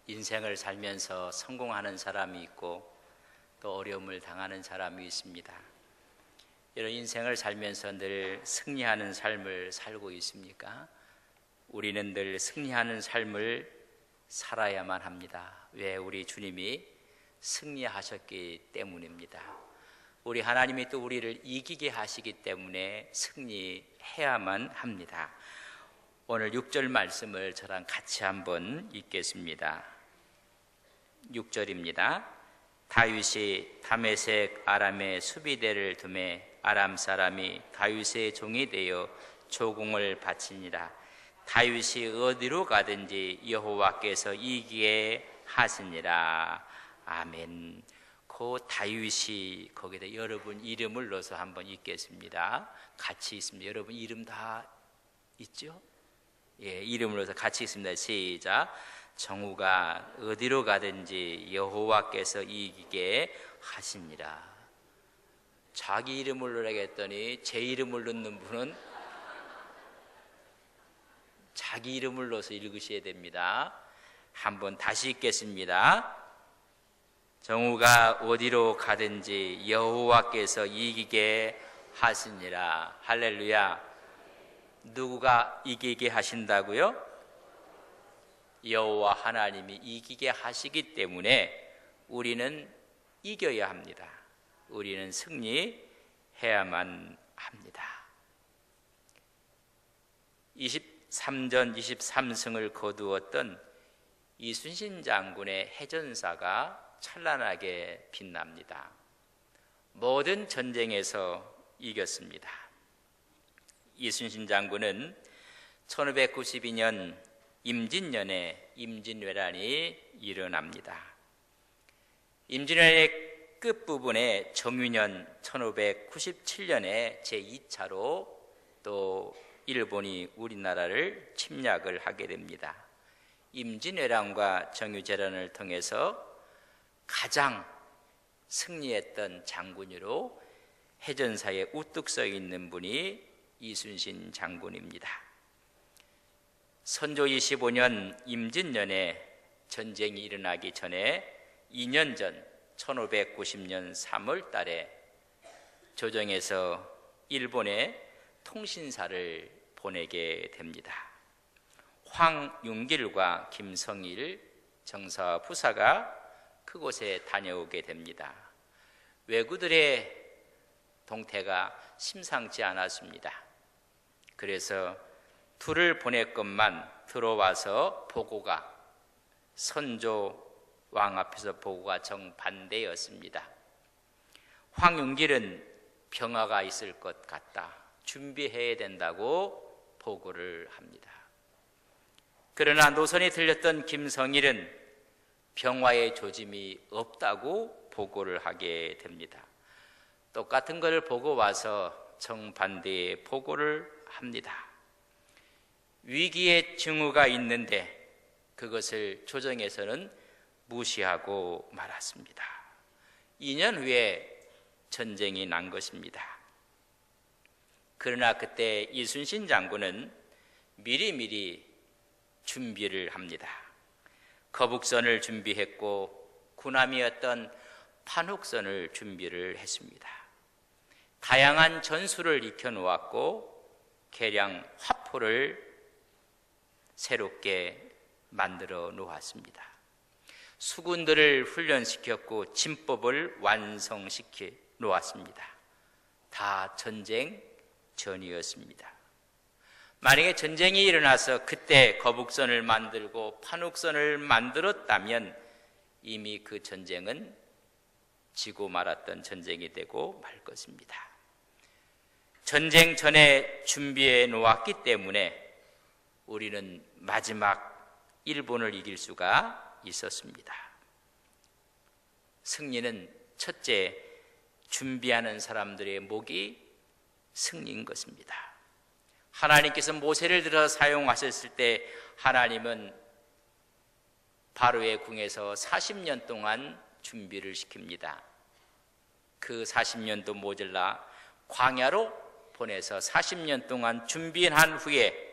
인생을 살면서 성공하는 사람이 있고 또 어려움을 당하는 사람이 있습니다. 이런 인생을 살면서 늘 승리하는 삶을 살고 있습니까? 우리는 늘 승리하는 삶을 살아야만 합니다. 왜? 우리 주님이 승리하셨기 때문입니다. 우리 하나님이 또 우리를 이기게 하시기 때문에 승리해야만 합니다. 오늘 6절 말씀을 저랑 같이 한번 읽겠습니다. 6절입니다. 다윗이 다메섹 아람의 수비대를 두매 아람 사람이 다윗의 종이 되어 조공을 바치니라. 다윗이 어디로 가든지 여호와께서 이기게 하시니라. 아멘. 그 다윗이 거기다 여러분 이름을 넣어서 한번 읽겠습니다. 같이 있습니다. 여러분 이름 다 있죠? 예, 이름을 넣어서 같이 있습니다. 시작. 정우가 어디로 가든지 여호와께서 이기게 하시니라. 자기 이름을 넣으라고 했더니 제 이름을 넣는 분은 자기 이름을 넣어서 읽으셔야 됩니다. 한번 다시 읽겠습니다. 정우가 어디로 가든지 여호와께서 이기게 하시니라. 할렐루야. 누구가 이기게 하신다고요? 여호와 하나님이 이기게 하시기 때문에 우리는 이겨야 합니다. 우리는 승리해야만 합니다. 23전 23승을 거두었던 이순신 장군의 해전사가 찬란하게 빛납니다. 모든 전쟁에서 이겼습니다. 이순신 장군은 1592년 임진년에 임진왜란이 일어납니다. 임진왜란의 끝부분에 정유년 1597년에 제2차로 또 일본이 우리나라를 침략을 하게 됩니다. 임진왜란과 정유재란을 통해서 가장 승리했던 장군으로 해전사에 우뚝 서 있는 분이 이순신 장군입니다. 선조 25년 임진년에 전쟁이 일어나기 전에 2년 전 1590년 3월 달에 조정에서 일본에 통신사를 보내게 됩니다. 황윤길과 김성일 정사부사가 그곳에 다녀오게 됩니다. 왜구들의 동태가 심상치 않았습니다. 그래서 둘을 보냈건만 들어와서 보고가 선조 왕 앞에서 보고가 정반대였습니다. 황윤길은 병화가 있을 것 같다. 준비해야 된다고 보고를 합니다. 그러나 노선이 틀렸던 김성일은 병화의 조짐이 없다고 보고를 하게 됩니다. 똑같은 것을 보고 와서 정반대의 보고를 합니다. 위기의 징후가 있는데 그것을 조정에서는 무시하고 말았습니다. 2년 후에 전쟁이 난 것입니다. 그러나 그때 이순신 장군은 미리미리 준비를 합니다. 거북선을 준비했고 군함이었던 판혹선을 준비를 했습니다. 다양한 전술을 익혀놓았고 개량 화포를 새롭게 만들어 놓았습니다. 수군들을 훈련시켰고 진법을 완성시켜 놓았습니다. 다 전쟁 전이었습니다. 만약에 전쟁이 일어나서 그때 거북선을 만들고 판혹선을 만들었다면 이미 그 전쟁은 지고 말았던 전쟁이 되고 말 것입니다. 전쟁 전에 준비해 놓았기 때문에 우리는 마지막 일본을 이길 수가 있었습니다. 승리는 첫째, 준비하는 사람들의 목이 승리인 것입니다. 하나님께서 모세를 들어 사용하셨을 때 하나님은 바로의 궁에서 40년 동안 준비를 시킵니다. 그 40년도 모자라 광야로 보내서 40년 동안 준비한 후에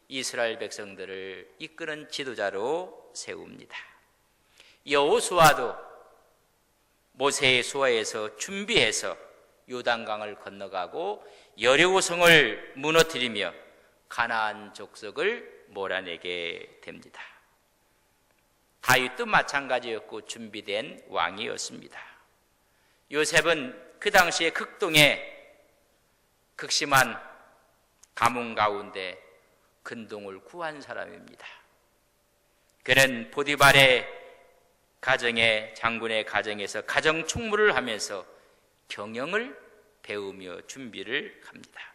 이스라엘 백성들을 이끄는 지도자로 세웁니다. 여호수아도 모세의 수하에서 준비해서 요단강을 건너가고 여리고성을 무너뜨리며 가나안 족속을 몰아내게 됩니다. 다윗도 마찬가지였고 준비된 왕이었습니다. 요셉은 그 당시에 극동의 극심한 가뭄 가운데 근동을 구한 사람입니다. 그는 보디발의 가정에, 장군의 가정에서 가정 총무를 하면서 경영을 배우며 준비를 합니다.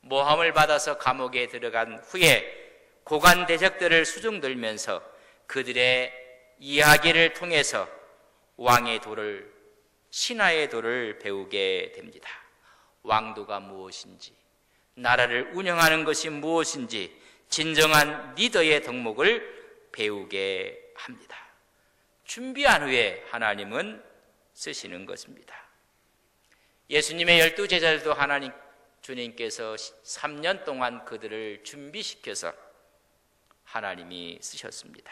모함을 받아서 감옥에 들어간 후에 고관 대적들을 수중들면서 그들의 이야기를 통해서 왕의 도를, 신하의 도를 배우게 됩니다. 왕도가 무엇인지, 나라를 운영하는 것이 무엇인지, 진정한 리더의 덕목을 배우게 합니다. 준비한 후에 하나님은 쓰시는 것입니다. 예수님의 12제자들도 하나님 주님께서 3년 동안 그들을 준비시켜서 하나님이 쓰셨습니다.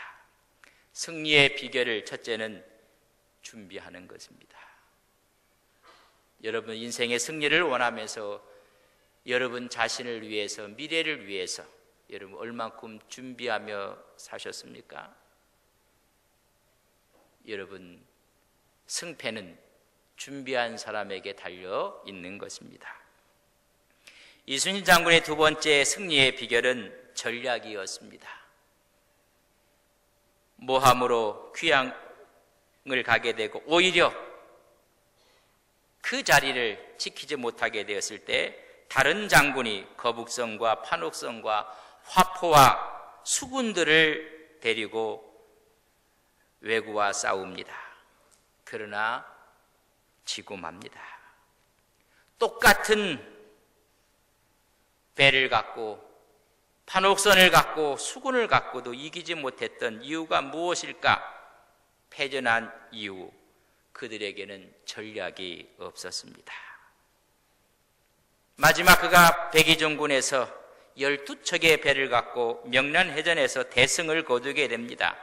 승리의 비결을 첫째는 준비하는 것입니다. 여러분 인생의 승리를 원하면서 여러분 자신을 위해서, 미래를 위해서 여러분 얼만큼 준비하며 사셨습니까? 여러분 승패는 준비한 사람에게 달려 있는 것입니다. 이순신 장군의 두 번째 승리의 비결은 전략이었습니다. 모함으로 귀양을 가게 되고 오히려 그 자리를 지키지 못하게 되었을 때 다른 장군이 거북선과 판옥선과 화포와 수군들을 데리고 왜구와 싸웁니다. 그러나 지고 맙니다. 똑같은 배를 갖고 판옥선을 갖고 수군을 갖고도 이기지 못했던 이유가 무엇일까? 패전한 이유, 그들에게는 전략이 없었습니다. 마지막 그가 백의종군에서 12척의 배를 갖고 명란해전에서 대승을 거두게 됩니다.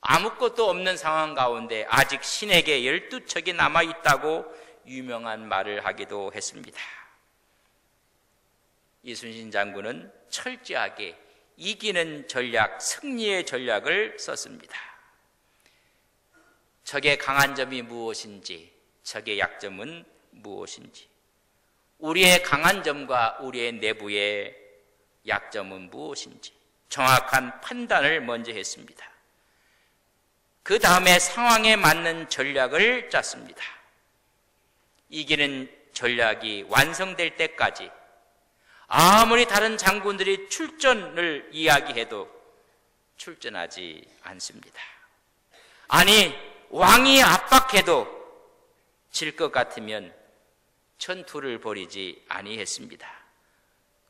아무것도 없는 상황 가운데 아직 신에게 12척이 남아있다고 유명한 말을 하기도 했습니다. 이순신 장군은 철저하게 이기는 전략, 승리의 전략을 썼습니다. 적의 강한 점이 무엇인지, 적의 약점은 무엇인지, 우리의 강한 점과 우리의 내부의 약점은 무엇인지 정확한 판단을 먼저 했습니다. 그 다음에 상황에 맞는 전략을 짰습니다. 이기는 전략이 완성될 때까지 아무리 다른 장군들이 출전을 이야기해도 출전하지 않습니다. 아니, 왕이 압박해도 질 것 같으면 전투를 벌이지 아니했습니다.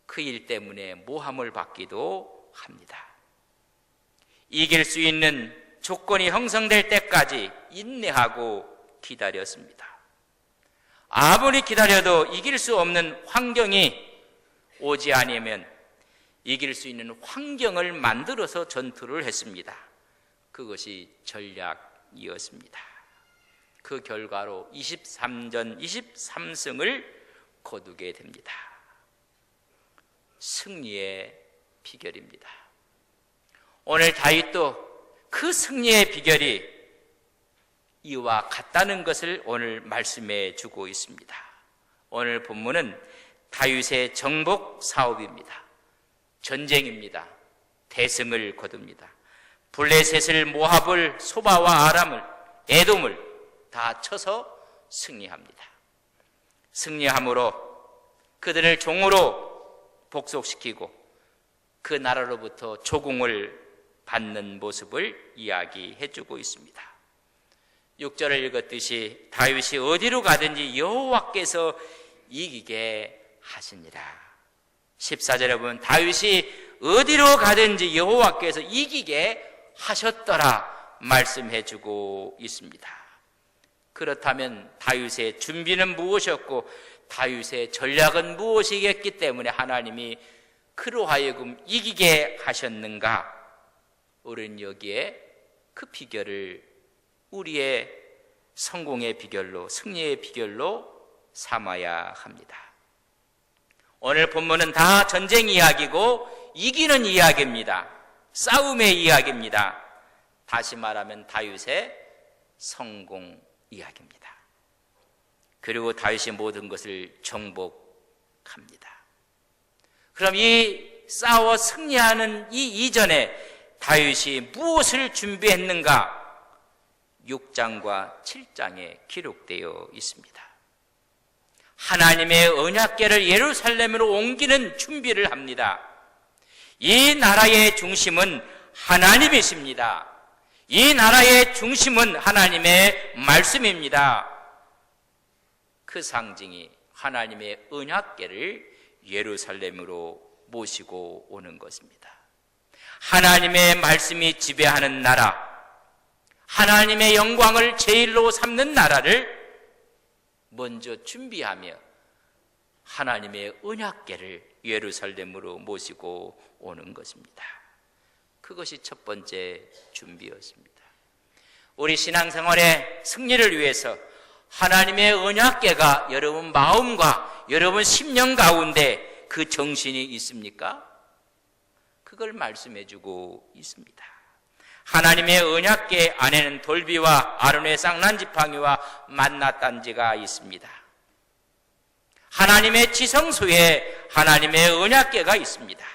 그 일 때문에 모함을 받기도 합니다. 이길 수 있는 조건이 형성될 때까지 인내하고 기다렸습니다. 아무리 기다려도 이길 수 없는 환경이 오지 않으면 이길 수 있는 환경을 만들어서 전투를 했습니다. 그것이 전략이었습니다. 그 결과로 23전 23승을 거두게 됩니다. 승리의 비결입니다. 오늘 다윗도 그 승리의 비결이 이와 같다는 것을 오늘 말씀해 주고 있습니다. 오늘 본문은 다윗의 정복 사업입니다. 전쟁입니다. 대승을 거둡니다. 블레셋을, 모압을, 소바와 아람을, 에돔을 다 쳐서 승리합니다. 승리함으로 그들을 종으로 복속시키고 그 나라로부터 조공을 받는 모습을 이야기해 주고 있습니다. 6절을 읽었듯이 다윗이 어디로 가든지 여호와께서 이기게 하시니라. 14절에 보면 다윗이 어디로 가든지 여호와께서 이기게 하셨더라 말씀해 주고 있습니다. 그렇다면 다윗의 준비는 무엇이었고 다윗의 전략은 무엇이겠기 때문에 하나님이 그로 하여금 이기게 하셨는가? 우리는 여기에 그 비결을 우리의 성공의 비결로, 승리의 비결로 삼아야 합니다. 오늘 본문은 다 전쟁 이야기고 이기는 이야기입니다. 싸움의 이야기입니다. 다시 말하면 다윗의 성공 이야기입니다. 그리고 다윗이 모든 것을 정복합니다. 그럼 이 싸워 승리하는 이 이전에 다윗이 무엇을 준비했는가? 6장과 7장에 기록되어 있습니다. 하나님의 언약궤를 예루살렘으로 옮기는 준비를 합니다. 이 나라의 중심은 하나님이십니다. 이 나라의 중심은 하나님의 말씀입니다. 그 상징이 하나님의 언약궤를 예루살렘으로 모시고 오는 것입니다. 하나님의 말씀이 지배하는 나라, 하나님의 영광을 제일로 삼는 나라를 먼저 준비하며 하나님의 언약궤를 예루살렘으로 모시고 오는 것입니다. 그것이 첫 번째 준비였습니다. 우리 신앙생활의 승리를 위해서 하나님의 언약궤가 여러분 마음과 여러분 심령 가운데 그 정신이 있습니까? 그걸 말씀해주고 있습니다. 하나님의 언약궤 안에는 돌비와 아론의 쌍난지팡이와 만나단지가 있습니다. 하나님의 지성소에 하나님의 언약궤가 있습니다.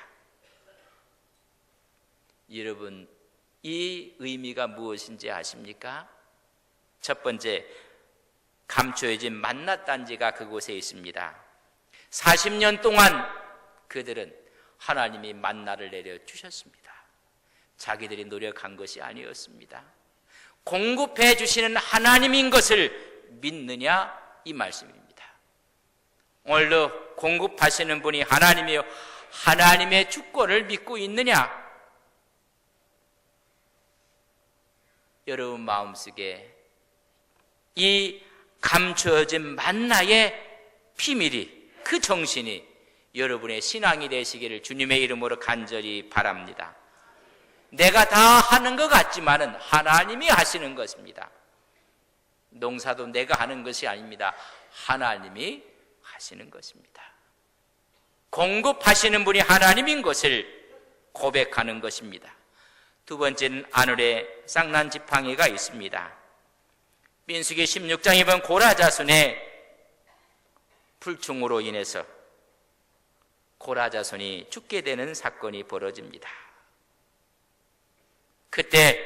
여러분, 이 의미가 무엇인지 아십니까? 첫 번째, 감춰진 만나단지가 그곳에 있습니다. 40년 동안 그들은 하나님이 만나를 내려주셨습니다. 자기들이 노력한 것이 아니었습니다. 공급해 주시는 하나님인 것을 믿느냐? 이 말씀입니다. 오늘도 공급하시는 분이 하나님이요, 하나님의 주권을 믿고 있느냐? 여러분 마음속에 이 감춰진 만나의 비밀이, 그 정신이 여러분의 신앙이 되시기를 주님의 이름으로 간절히 바랍니다. 내가 다 하는 것 같지만은 하나님이 하시는 것입니다. 농사도 내가 하는 것이 아닙니다. 하나님이 하시는 것입니다. 공급하시는 분이 하나님인 것을 고백하는 것입니다. 두 번째는 아론의 쌍난지팡이가 있습니다. 민수기 16장에 보면 고라자손의 불충으로 인해서 고라자손이 죽게 되는 사건이 벌어집니다. 그때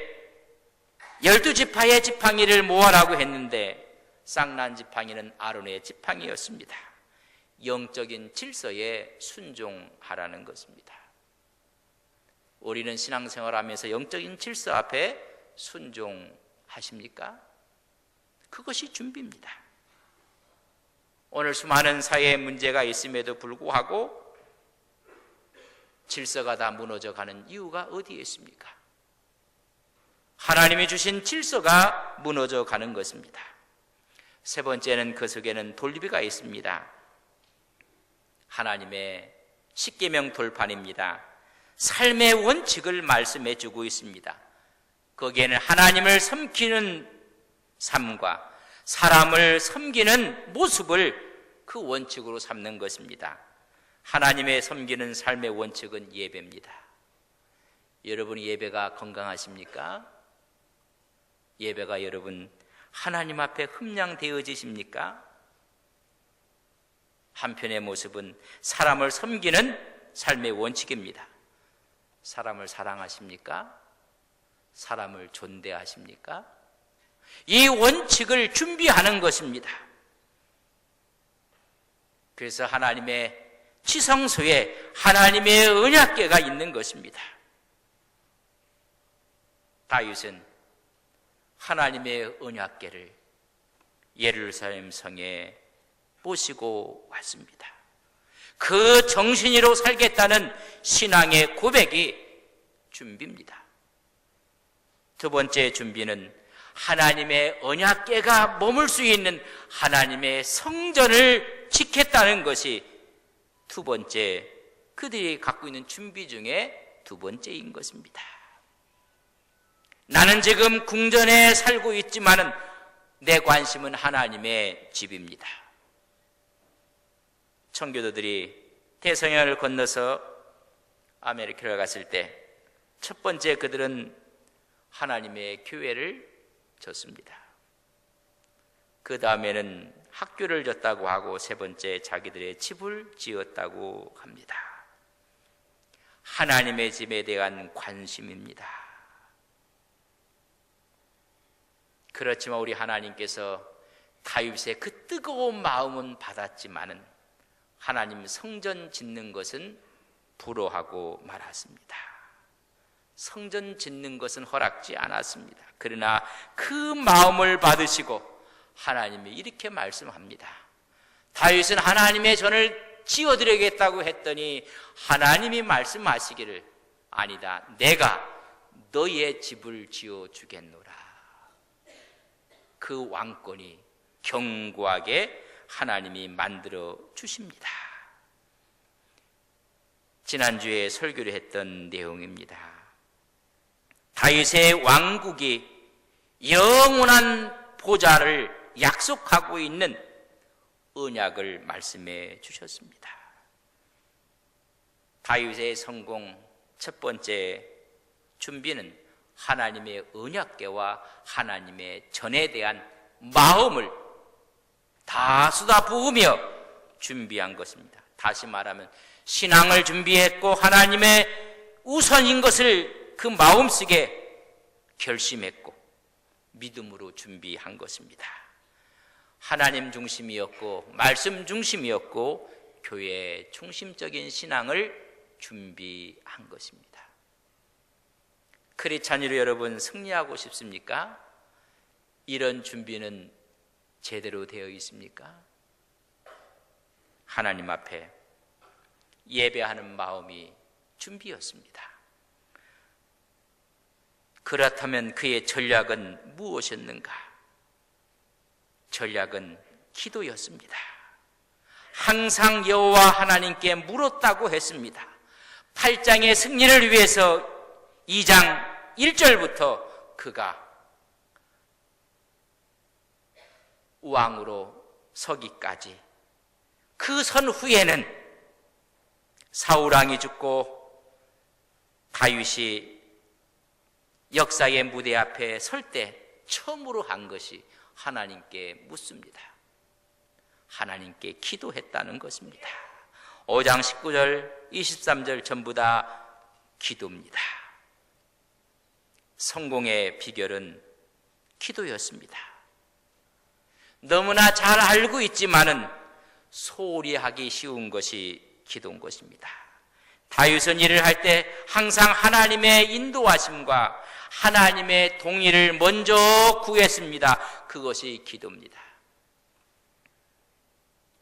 12지파의 지팡이를 모아라고 했는데 쌍난지팡이는 아론의 지팡이였습니다. 영적인 질서에 순종하라는 것입니다. 우리는 신앙생활하면서 영적인 질서 앞에 순종하십니까? 그것이 준비입니다. 오늘 수많은 사회의 문제가 있음에도 불구하고 질서가 다 무너져가는 이유가 어디에 있습니까? 하나님이 주신 질서가 무너져가는 것입니다. 세 번째는 그 속에는 돌비가 있습니다. 하나님의 십계명 돌판입니다. 삶의 원칙을 말씀해 주고 있습니다. 거기에는 하나님을 섬기는 삶과 사람을 섬기는 모습을 그 원칙으로 삼는 것입니다. 하나님의 섬기는 삶의 원칙은 예배입니다. 여러분 예배가 건강하십니까? 예배가 여러분 하나님 앞에 흠량되어지십니까? 한편의 모습은 사람을 섬기는 삶의 원칙입니다. 사람을 사랑하십니까? 사람을 존대하십니까? 이 원칙을 준비하는 것입니다. 그래서 하나님의 지성소에 하나님의 언약궤가 있는 것입니다. 다윗은 하나님의 언약궤를 예루살렘 성에 모시고 왔습니다. 그 정신으로 살겠다는 신앙의 고백이 준비입니다. 두 번째 준비는 하나님의 언약궤가 머물 수 있는 하나님의 성전을 지켰다는 것이 두 번째, 그들이 갖고 있는 준비 중에 두 번째인 것입니다. 나는 지금 궁전에 살고 있지만은 내 관심은 하나님의 집입니다. 청교도들이 대서양을 건너서 아메리카를 갔을 때 첫 번째 그들은 하나님의 교회를 졌습니다. 그 다음에는 학교를 졌다고 하고 세 번째 자기들의 집을 지었다고 합니다. 하나님의 집에 대한 관심입니다. 그렇지만 우리 하나님께서 다윗의 그 뜨거운 마음은 받았지만은 하나님 성전 짓는 것은 불허하고 말았습니다. 성전 짓는 것은 허락지 않았습니다. 그러나 그 마음을 받으시고 하나님이 이렇게 말씀합니다. 다윗은 하나님의 전을 지어드리겠다고 했더니 하나님이 말씀하시기를 아니다, 내가 너의 집을 지어주겠노라. 그 왕권이 견고하게 하나님이 만들어 주십니다. 지난주에 설교를 했던 내용입니다. 다윗의 왕국이 영원한 보좌를 약속하고 있는 언약을 말씀해 주셨습니다. 다윗의 성공 첫 번째 준비는 하나님의 언약궤와 하나님의 전에 대한 마음을 다 쏟아부으며 준비한 것입니다. 다시 말하면 신앙을 준비했고 하나님의 우선인 것을 그 마음속에 결심했고 믿음으로 준비한 것입니다. 하나님 중심이었고 말씀 중심이었고 교회의 중심적인 신앙을 준비한 것입니다. 크리스찬으로 여러분 승리하고 싶습니까? 이런 준비는 제대로 되어 있습니까? 하나님 앞에 예배하는 마음이 준비였습니다. 그렇다면 그의 전략은 무엇이었는가? 전략은 기도였습니다. 항상 여호와 하나님께 물었다고 했습니다. 8장의 승리를 위해서 2장 1절부터 그가 왕으로 서기까지 그 선 후에는 사울왕이 죽고 다윗이 역사의 무대 앞에 설 때 처음으로 한 것이 하나님께 묻습니다. 하나님께 기도했다는 것입니다. 5장 19절 23절 전부 다 기도입니다. 성공의 비결은 기도였습니다. 너무나 잘 알고 있지만은 소홀히 하기 쉬운 것이 기도인 것입니다. 다윗은 일을 할 때 항상 하나님의 인도하심과 하나님의 동의를 먼저 구했습니다. 그것이 기도입니다.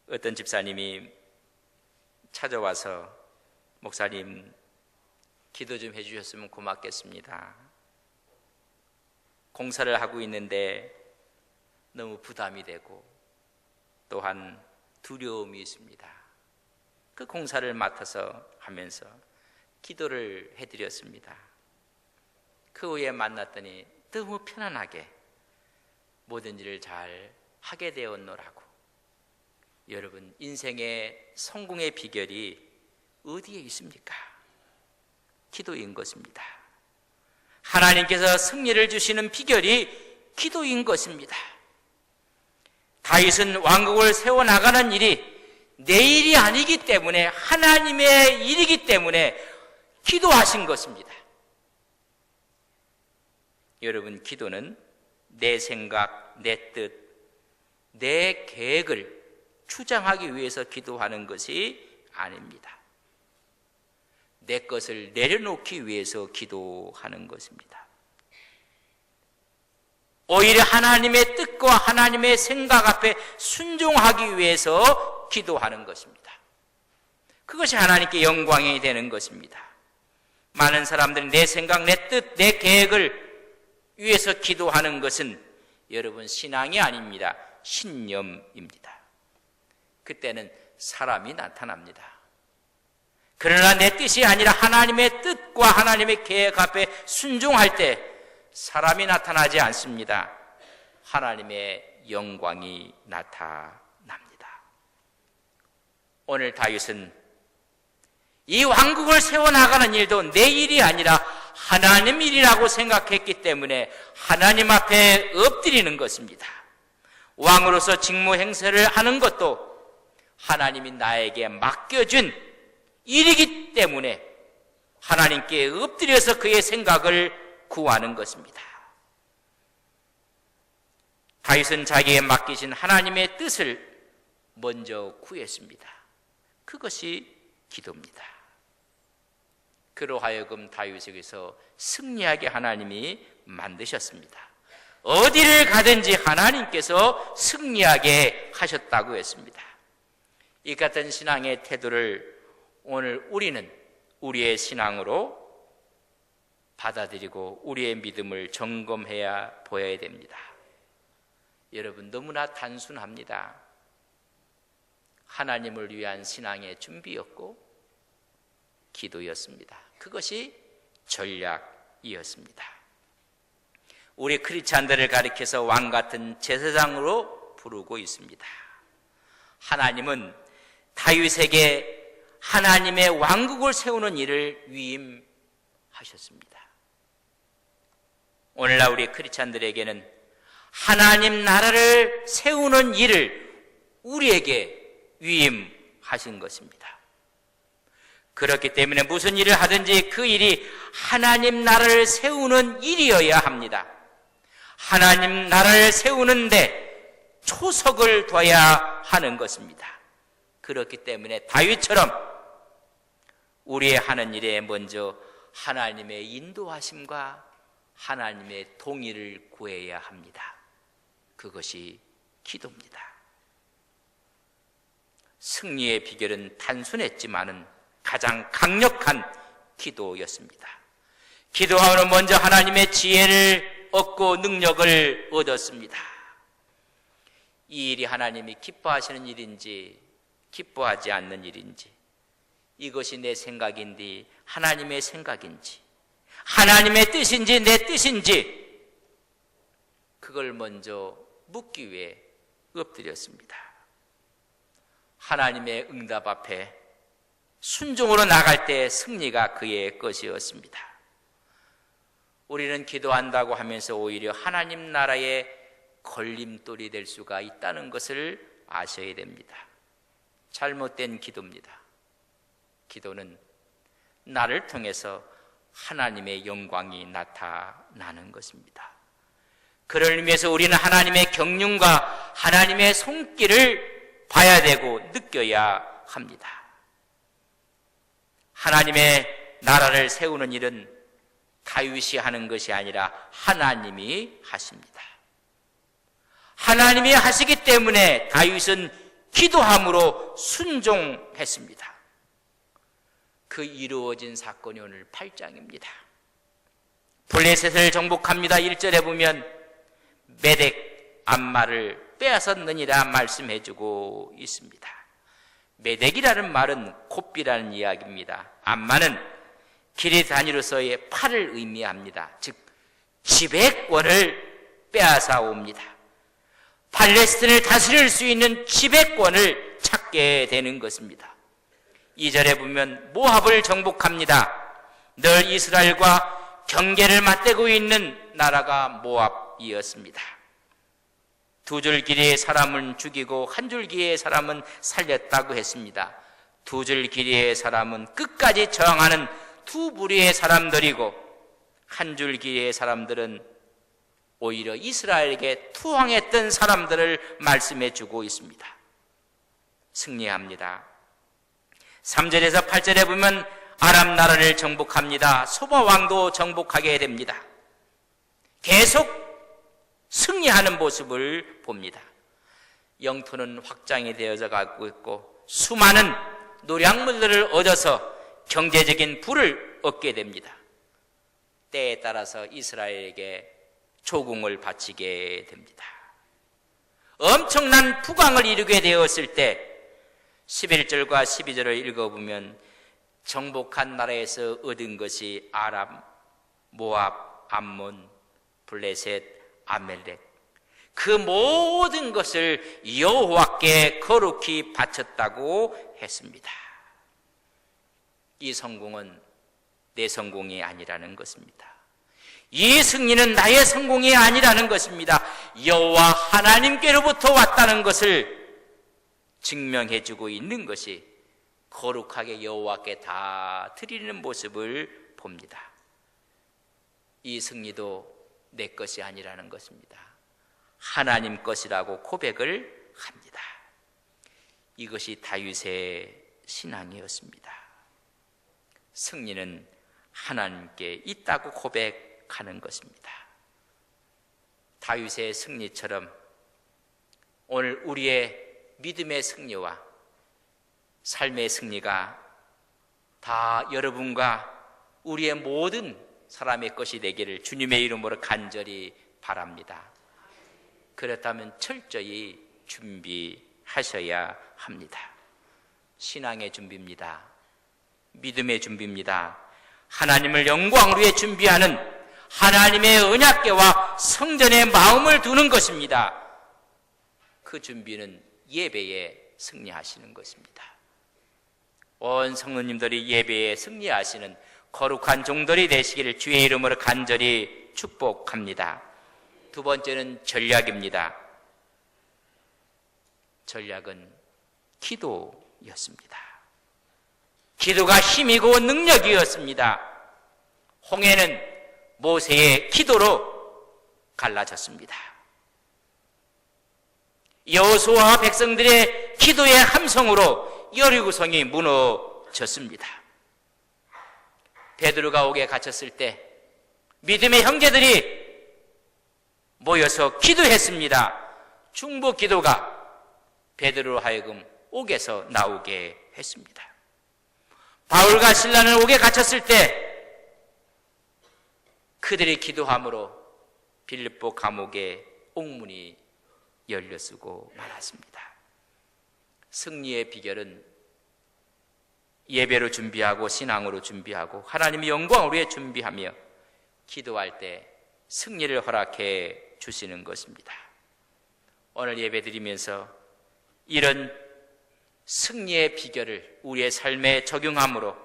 어떤 집사님이 찾아와서 목사님 기도 좀 해주셨으면 고맙겠습니다. 공사를 하고 있는데 너무 부담이 되고 또한 두려움이 있습니다. 그 공사를 맡아서 하면서 기도를 해드렸습니다. 그 후에 만났더니 너무 편안하게 모든 일을 잘 하게 되었노라고. 여러분, 인생의 성공의 비결이 어디에 있습니까? 기도인 것입니다. 하나님께서 승리를 주시는 비결이 기도인 것입니다. 다윗은 왕국을 세워나가는 일이 내 일이 아니기 때문에 하나님의 일이기 때문에 기도하신 것입니다. 여러분, 기도는 내 생각, 내 뜻, 내 계획을 주장하기 위해서 기도하는 것이 아닙니다. 내 것을 내려놓기 위해서 기도하는 것입니다. 오히려 하나님의 뜻과 하나님의 생각 앞에 순종하기 위해서 기도하는 것입니다. 그것이 하나님께 영광이 되는 것입니다. 많은 사람들이 내 생각, 내 뜻, 내 계획을 위해서 기도하는 것은 여러분 신앙이 아닙니다. 신념입니다. 그때는 사람이 나타납니다. 그러나 내 뜻이 아니라 하나님의 뜻과 하나님의 계획 앞에 순종할 때 사람이 나타나지 않습니다. 하나님의 영광이 나타납니다. 오늘 다윗은 이 왕국을 세워나가는 일도 내 일이 아니라 하나님 일이라고 생각했기 때문에 하나님 앞에 엎드리는 것입니다. 왕으로서 직무 행세를 하는 것도 하나님이 나에게 맡겨준 일이기 때문에 하나님께 엎드려서 그의 생각을 구하는 것입니다. 다윗은 자기에 맡기신 하나님의 뜻을 먼저 구했습니다. 그것이 기도입니다. 그로 하여금 다윗에게서 승리하게 하나님이 만드셨습니다. 어디를 가든지 하나님께서 승리하게 하셨다고 했습니다. 이 같은 신앙의 태도를 오늘 우리는 우리의 신앙으로 받아들이고 우리의 믿음을 점검해야 보여야 됩니다. 여러분, 너무나 단순합니다. 하나님을 위한 신앙의 준비였고 기도였습니다. 그것이 전략이었습니다. 우리 크리스찬들을 가리켜서 왕 같은 제사장으로 부르고 있습니다. 하나님은 다윗에게 하나님의 왕국을 세우는 일을 위임하셨습니다. 오늘날 우리 크리스찬들에게는 하나님 나라를 세우는 일을 우리에게 위임하신 것입니다. 그렇기 때문에 무슨 일을 하든지 그 일이 하나님 나라를 세우는 일이어야 합니다. 하나님 나라를 세우는데 초석을 둬야 하는 것입니다. 그렇기 때문에 다윗처럼 우리의 하는 일에 먼저 하나님의 인도하심과 하나님의 동의를 구해야 합니다. 그것이 기도입니다. 승리의 비결은 단순했지만은 가장 강력한 기도였습니다. 기도하면 먼저 하나님의 지혜를 얻고 능력을 얻었습니다. 이 일이 하나님이 기뻐하시는 일인지 기뻐하지 않는 일인지, 이것이 내 생각인지 하나님의 생각인지, 하나님의 뜻인지 내 뜻인지, 그걸 먼저 묻기 위해 엎드렸습니다. 하나님의 응답 앞에 순종으로 나갈 때 승리가 그의 것이었습니다. 우리는 기도한다고 하면서 오히려 하나님 나라의 걸림돌이 될 수가 있다는 것을 아셔야 됩니다. 잘못된 기도입니다. 기도는 나를 통해서 하나님의 영광이 나타나는 것입니다. 그를 위해서 우리는 하나님의 경륜과 하나님의 손길을 봐야 되고 느껴야 합니다. 하나님의 나라를 세우는 일은 다윗이 하는 것이 아니라 하나님이 하십니다. 하나님이 하시기 때문에 다윗은 기도함으로 순종했습니다. 그 이루어진 사건이 오늘 8장입니다. 블레셋을 정복합니다. 1절에 보면 메덱 암마를 빼앗았느니라 말씀해주고 있습니다. 메덱이라는 말은 곱비라는 이야기입니다. 암마는 길의 단위로서의 팔을 의미합니다. 즉 지배권을 빼앗아 옵니다. 팔레스틴을 다스릴 수 있는 지배권을 찾게 되는 것입니다. 2절에 보면 모압을 정복합니다. 늘 이스라엘과 경계를 맞대고 있는 나라가 모압이었습니다. 두 줄 길이의 사람은 죽이고 한 줄 길이의 사람은 살렸다고 했습니다. 두 줄 길이의 사람은 끝까지 저항하는 두 부류의 사람들이고, 한 줄 길이의 사람들은 오히려 이스라엘에게 투항했던 사람들을 말씀해 주고 있습니다. 승리합니다. 3절에서 8절에 보면 아람 나라를 정복합니다. 소바 왕도 정복하게 됩니다. 계속 승리하는 모습을 봅니다. 영토는 확장이 되어져 가고 있고 수많은 노량물들을 얻어서 경제적인 부를 얻게 됩니다. 때에 따라서 이스라엘에게 조공을 바치게 됩니다. 엄청난 부강을 이루게 되었을 때 11절과 12절을 읽어보면 정복한 나라에서 얻은 것이 아람, 모압, 암몬, 블레셋, 아멜렉, 그 모든 것을 여호와께 거룩히 바쳤다고 했습니다. 이 성공은 내 성공이 아니라는 것입니다. 이 승리는 나의 성공이 아니라는 것입니다. 여호와 하나님께로부터 왔다는 것을 증명해주고 있는 것이 거룩하게 여호와께 다 드리는 모습을 봅니다. 이 승리도 내 것이 아니라는 것입니다. 하나님 것이라고 고백을 합니다. 이것이 다윗의 신앙이었습니다. 승리는 하나님께 있다고 고백하는 것입니다. 다윗의 승리처럼 오늘 우리의 믿음의 승리와 삶의 승리가 다 여러분과 우리의 모든 사람의 것이 되기를 주님의 이름으로 간절히 바랍니다. 그렇다면 철저히 준비하셔야 합니다. 신앙의 준비입니다. 믿음의 준비입니다. 하나님을 영광으로 위해 준비하는 하나님의 언약궤와 성전에 마음을 두는 것입니다. 그 준비는 예배에 승리하시는 것입니다. 온 성도님들이 예배에 승리하시는 거룩한 종들이 되시기를 주의 이름으로 간절히 축복합니다. 두 번째는 전략입니다. 전략은 기도였습니다. 기도가 힘이고 능력이었습니다. 홍해는 모세의 기도로 갈라졌습니다. 여호수아와 백성들의 기도의 함성으로 여리고성이 무너졌습니다. 베드로가 옥에 갇혔을 때 믿음의 형제들이 모여서 기도했습니다. 중보 기도가 베드로로 하여금 옥에서 나오게 했습니다. 바울과 실라는 옥에 갇혔을 때 그들의 기도함으로 빌립보 감옥의 옥문이 열려쓰고 말았습니다. 승리의 비결은 예배로 준비하고 신앙으로 준비하고 하나님의 영광을 위해 준비하며 기도할 때 승리를 허락해 주시는 것입니다. 오늘 예배 드리면서 이런 승리의 비결을 우리의 삶에 적용함으로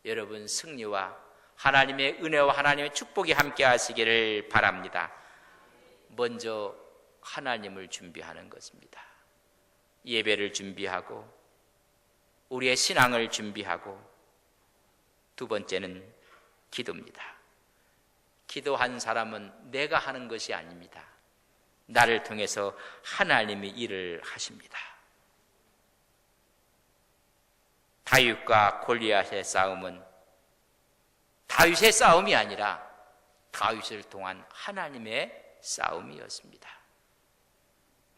여러분 승리와 하나님의 은혜와 하나님의 축복이 함께 하시기를 바랍니다. 먼저 하나님을 준비하는 것입니다. 예배를 준비하고 우리의 신앙을 준비하고 두 번째는 기도입니다. 기도한 사람은 내가 하는 것이 아닙니다. 나를 통해서 하나님이 일을 하십니다. 다윗과 골리앗의 싸움은 다윗의 싸움이 아니라 다윗을 통한 하나님의 싸움이었습니다.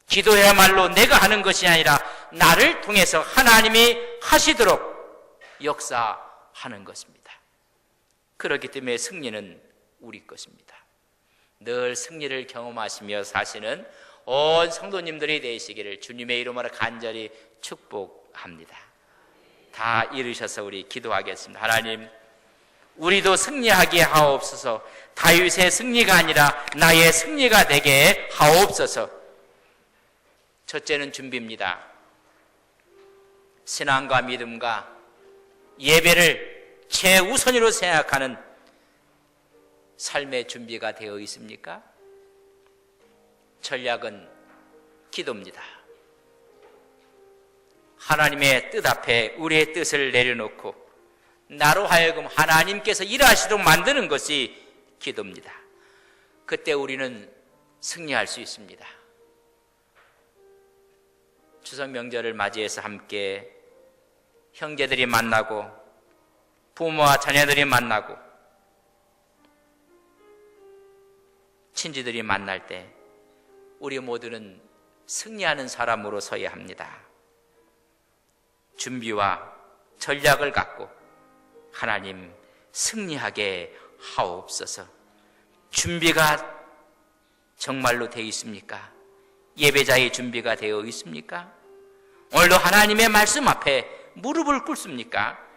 기도야말로 내가 하는 것이 아니라 나를 통해서 하나님이 하시도록 역사하는 것입니다. 그렇기 때문에 승리는 우리 것입니다. 늘 승리를 경험하시며 사시는 온 성도님들이 되시기를 주님의 이름으로 간절히 축복합니다. 다 이루셔서 우리 기도하겠습니다. 하나님, 우리도 승리하게 하옵소서. 다윗의 승리가 아니라 나의 승리가 되게 하옵소서. 첫째는 준비입니다. 신앙과 믿음과 예배를 최우선으로 생각하는 삶의 준비가 되어 있습니까? 전략은 기도입니다. 하나님의 뜻 앞에 우리의 뜻을 내려놓고 나로 하여금 하나님께서 일하시도록 만드는 것이 기도입니다. 그때 우리는 승리할 수 있습니다. 추석 명절을 맞이해서 함께 형제들이 만나고 부모와 자녀들이 만나고 친지들이 만날 때 우리 모두는 승리하는 사람으로 서야 합니다. 준비와 전략을 갖고 하나님 승리하게 하옵소서. 준비가 정말로 되어 있습니까? 예배자의 준비가 되어 있습니까? 오늘도 하나님의 말씀 앞에 무릎을 꿇습니까?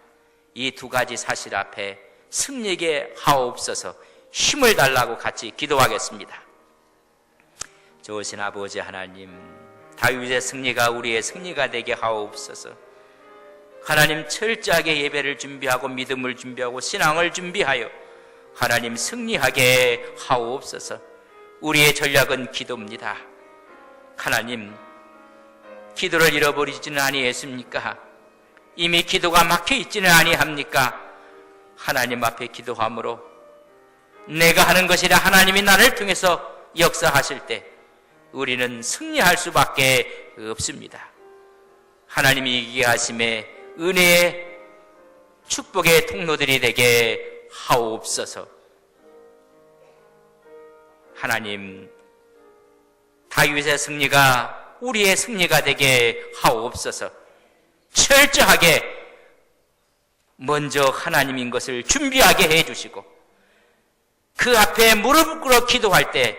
이 두 가지 사실 앞에 승리하게 하옵소서. 힘을 달라고 같이 기도하겠습니다. 좋으신 아버지 하나님, 다윗의 승리가 우리의 승리가 되게 하옵소서. 하나님, 철저하게 예배를 준비하고 믿음을 준비하고 신앙을 준비하여 하나님 승리하게 하옵소서. 우리의 전략은 기도입니다. 하나님, 기도를 잃어버리지는 아니했습니까? 이미 기도가 막혀 있지는 아니합니까? 하나님 앞에 기도함으로 내가 하는 것이라 하나님이 나를 통해서 역사하실 때 우리는 승리할 수밖에 없습니다. 하나님이 이기게 하심에 은혜의 축복의 통로들이 되게 하옵소서. 하나님, 다윗의 승리가 우리의 승리가 되게 하옵소서. 철저하게 먼저 하나님인 것을 준비하게 해주시고 그 앞에 무릎 꿇어 기도할 때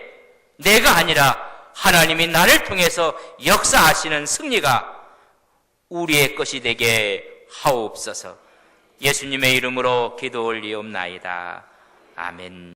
내가 아니라 하나님이 나를 통해서 역사하시는 승리가 우리의 것이 되게 하옵소서. 예수님의 이름으로 기도 올리옵나이다. 아멘.